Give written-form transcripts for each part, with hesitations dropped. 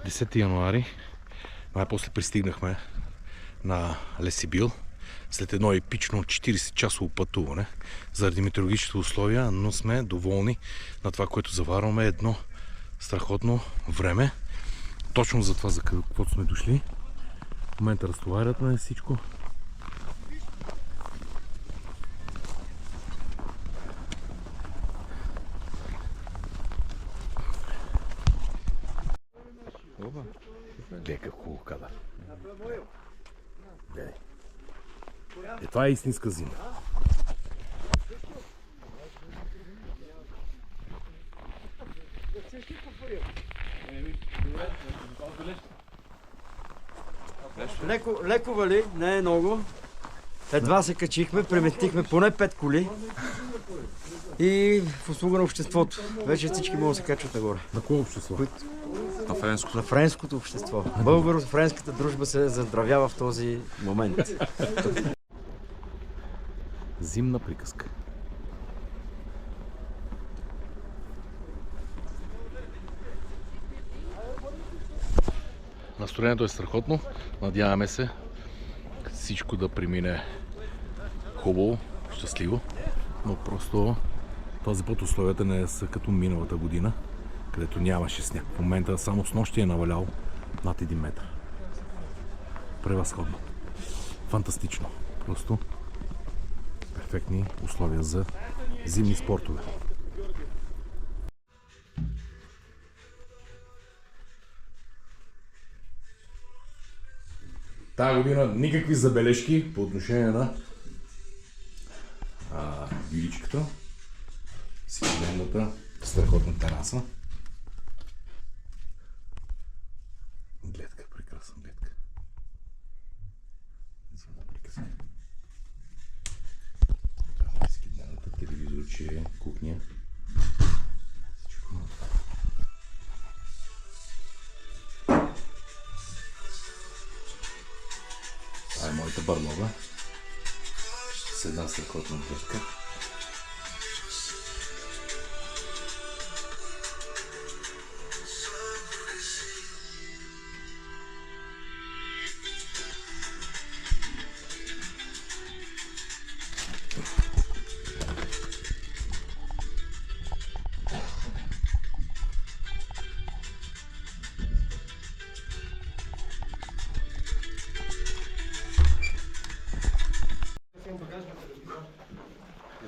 10 януари най-после пристигнахме на Лесибил след едно епично 40-часово пътуване заради метеорологичните условия, но сме доволни на това, което заварваме. Едно страхотно време. Точно за това, за каквото сме дошли. В момента разтоварят на всичко. Гледай хубаво кадър. Гледай. Това е истинска зима. Леко вали, не е много. Едва се качихме, преметихме поне 5 коли и в услуга на обществото. Вече всички могат да се качват нагоре. На кое общество? На френското. На френското общество. Българо-френската дружба се заздравява в този момент. Зимна приказка. Настроението е страхотно. Надяваме се всичко да премине хубаво, щастливо. Но просто този път условията не са като миналата година, където нямаше сняг. В момента само с нощи е навалял над 1 метър. Превъзходно. Фантастично. Просто перфектни условия за зимни спортове. Тая година никакви забележки по отношение на виличката, всекидневната страхотна тераса. Гледка, прекрасна гледка. Зимна приказка. Всекидневната телевизорче, кухня. Всичко. Това е моята барлога с една страхотна гледка.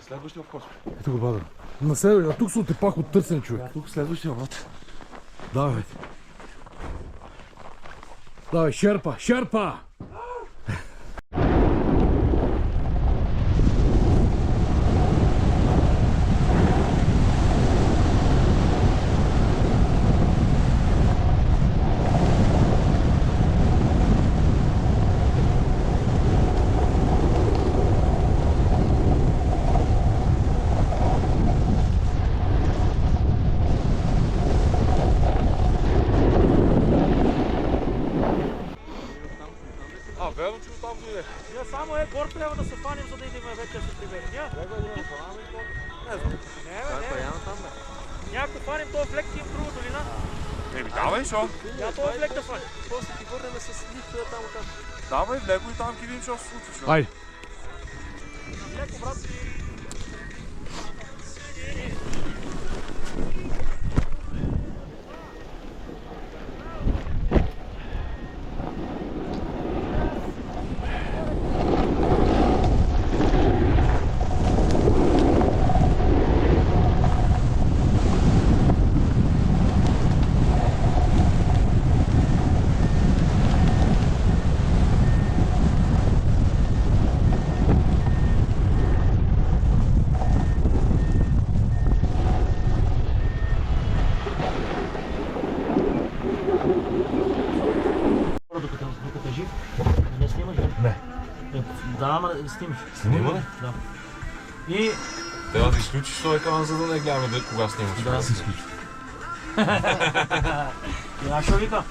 Следващия вход. Ето го бада. На себе, а тук се отепах от търсен човек. Тук следващия вход. Давай. Давай, Шерпа, Шерпа! Верно, че оттам дойде. Ние само гор трябва да се фаним, за да идем вече да се приберем. Не знам. Някой фаним този флек и им друга долина. Давай, шо? Я този флек да фаним. После ти върнем с лифта там там. Давай, леко и там ги видим, що се случва. Айде. Леко, брат. Докато жив, не снимаш ли? Не. Да, ама снимаш. Снима ли? Да. И... Трябва да изключиш този екран, за да не гледаме кога снимаш. Да, се изключва. И аз ще вика,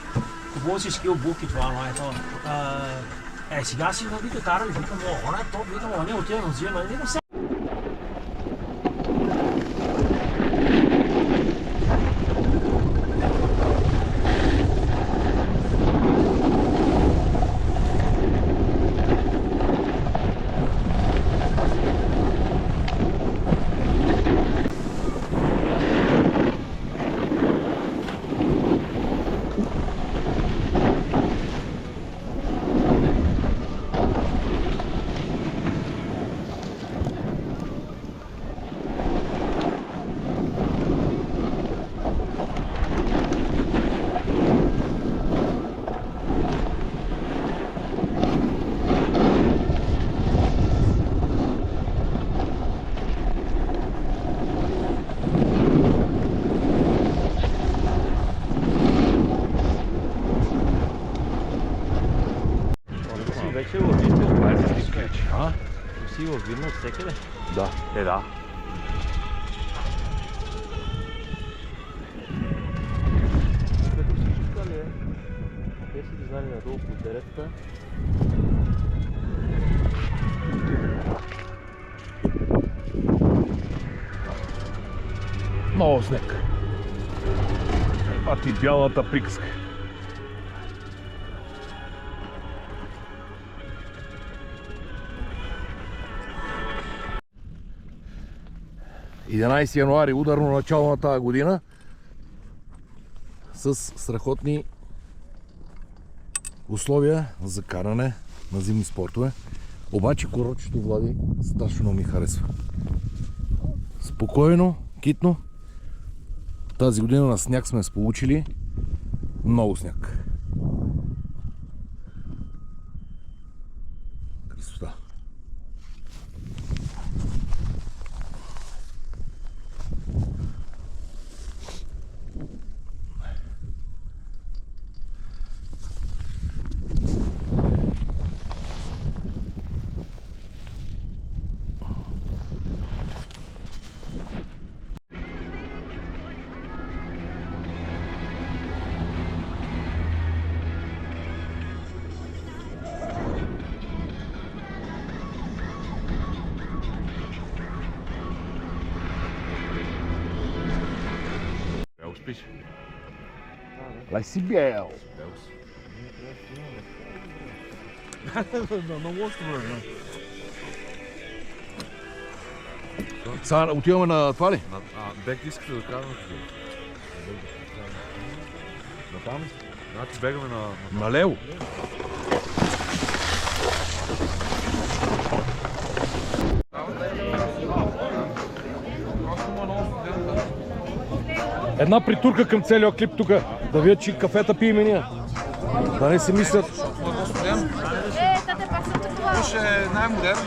купува си ски обувки това, ама ето. Сега си вика, карали, викам, она е топ, викам, они отива на взима, викам сега. си във Вилна всекъде. Да. Да. Те си ги знали надолу по деревата. Много снег. Епа ти бялата приказка. ...11 януари, ударно начало на тази година, с страхотни условия за каране на зимни спортове. Обаче курорчето, Влади, страшно ми харесва. Спокойно, китно. Тази година на сняг сме сполучили. Много сняг. Красота. Спиш? Лай си бел. Сега отиваме на това ли? Бег искате да караме? Натам? Значи бегаме на... Налево. Една притурка към целия клип тук, да видят, че кафета пиеме ние. Да не си мислят. Ще е най-модерн.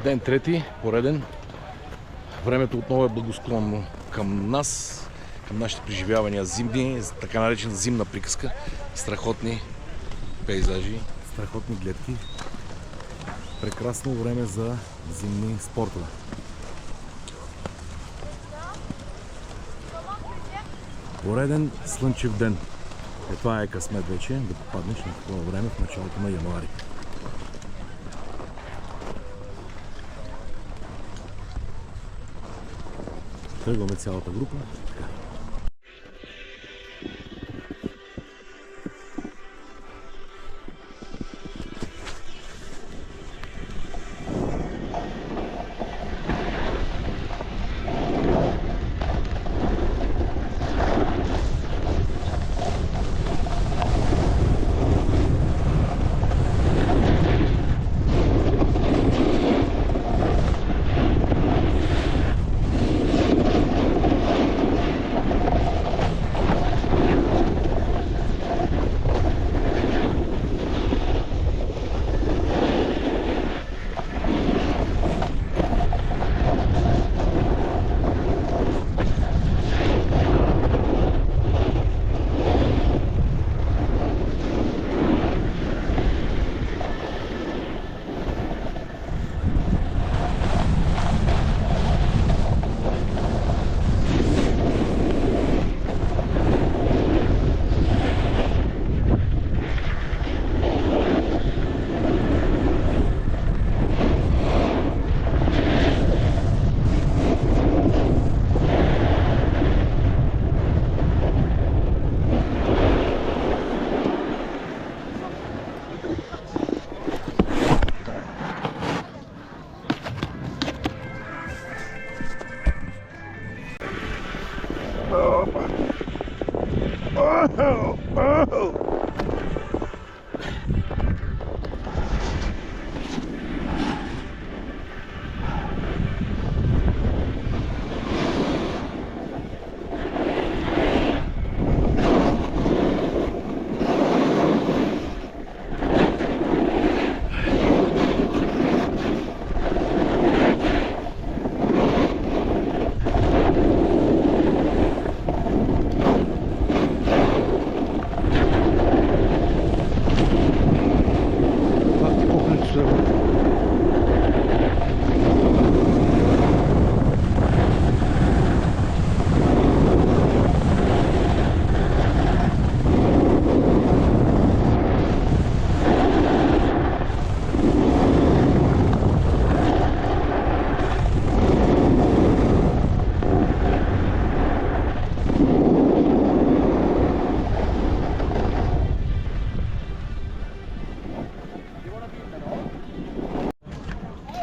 Ден трети, пореден. Времето отново е благосклонно към нас, към нашите преживявания зимни, така наречена зимна приказка. Страхотни пейзажи, страхотни гледки. Прекрасно време за зимни спортове. Пореден слънчев ден. Това е късмет вече, да попаднеш на такова време в началото на януари. Тръгваме цялата група.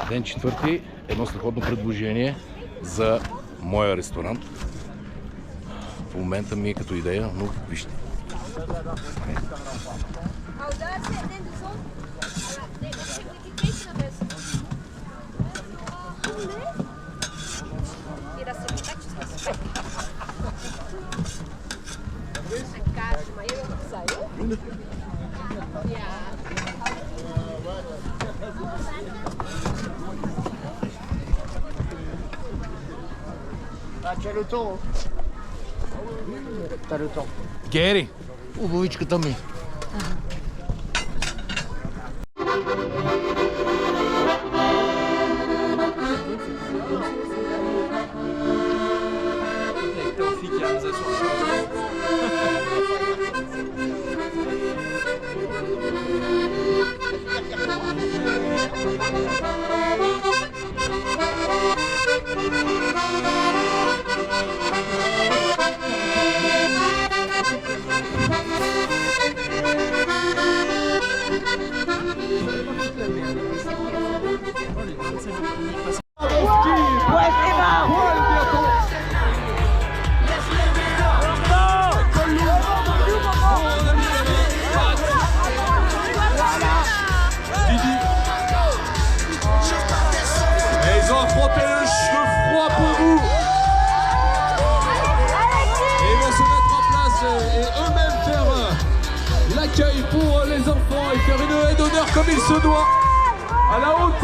Ден четвърти, едно страхотно предложение за моя ресторант. В момента ми е като идея, но вижте. C'è le temps. T'as le temps. Гери, обувичката ми. Ils ont affronté le froid pour vous. Et ils vont se mettre en place et eux-mêmes faire l'accueil pour les enfants et faire une haie d'honneur comme il se doit à la haute.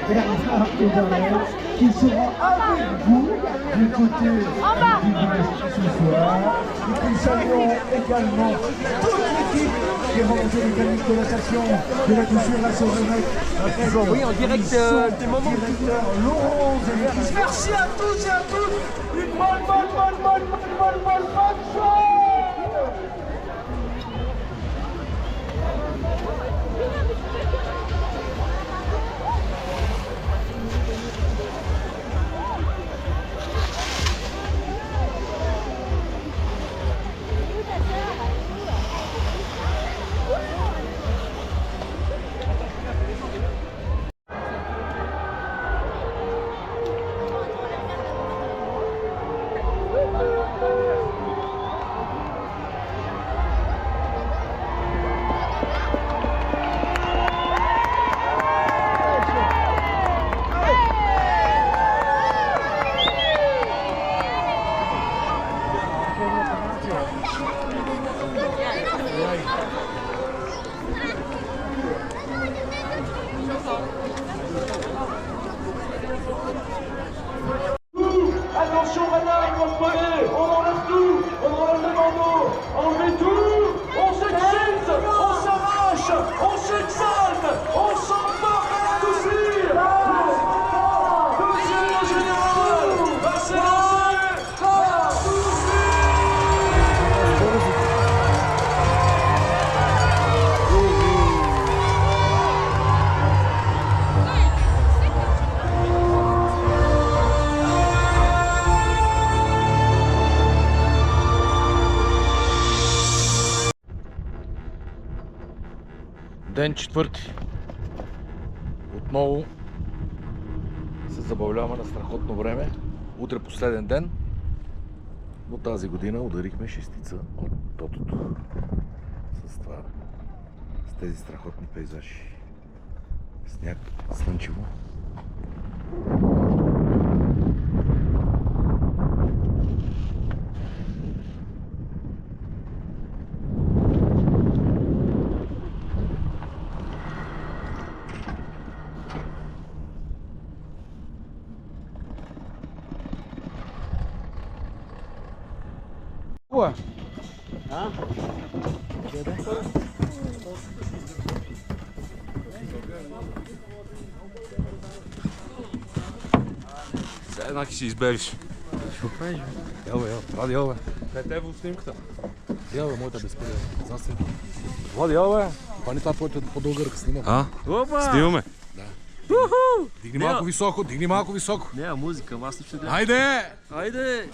Bernard Pédorel, qui sera avec vous du côté du Brest ce soir. Et puis saluons également toute l'équipe qui est remontée mécanique de la station de la couture la Sauvenette. Oui, en direct des moments. Directeur Laurent Zélis. Merci à tous et à toutes. Une bonne soirée. Attention madame, votre bonnet, on enlève tout, on enlève le bandeau, enlevez tout, on s'excite, on s'arrache, on s'exalte, on s'embarque à la douceur. Douceur au général, passez la Ден четвърти. Отново се забавляваме на страхотно време. Утре последен ден. Но тази година ударихме шестица от тотото. С това, с тези страхотни пейзажи. Сняг, слънчево. Сега една ще избереш. Влади, еле. Къде е в снимката? Еле, моята безпредел. Засен. Влади, еле. Хвани това по-дългърка снима. А? Снимаме. Дигни малко високо, дигни малко високо. Няма музика, аз не ще гледам. Хайде! Хайде!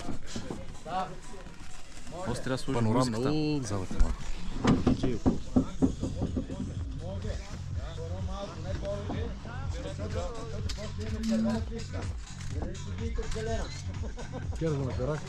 После трябва да сложим Панорамна, музиката. залата малко. Кера да набирах.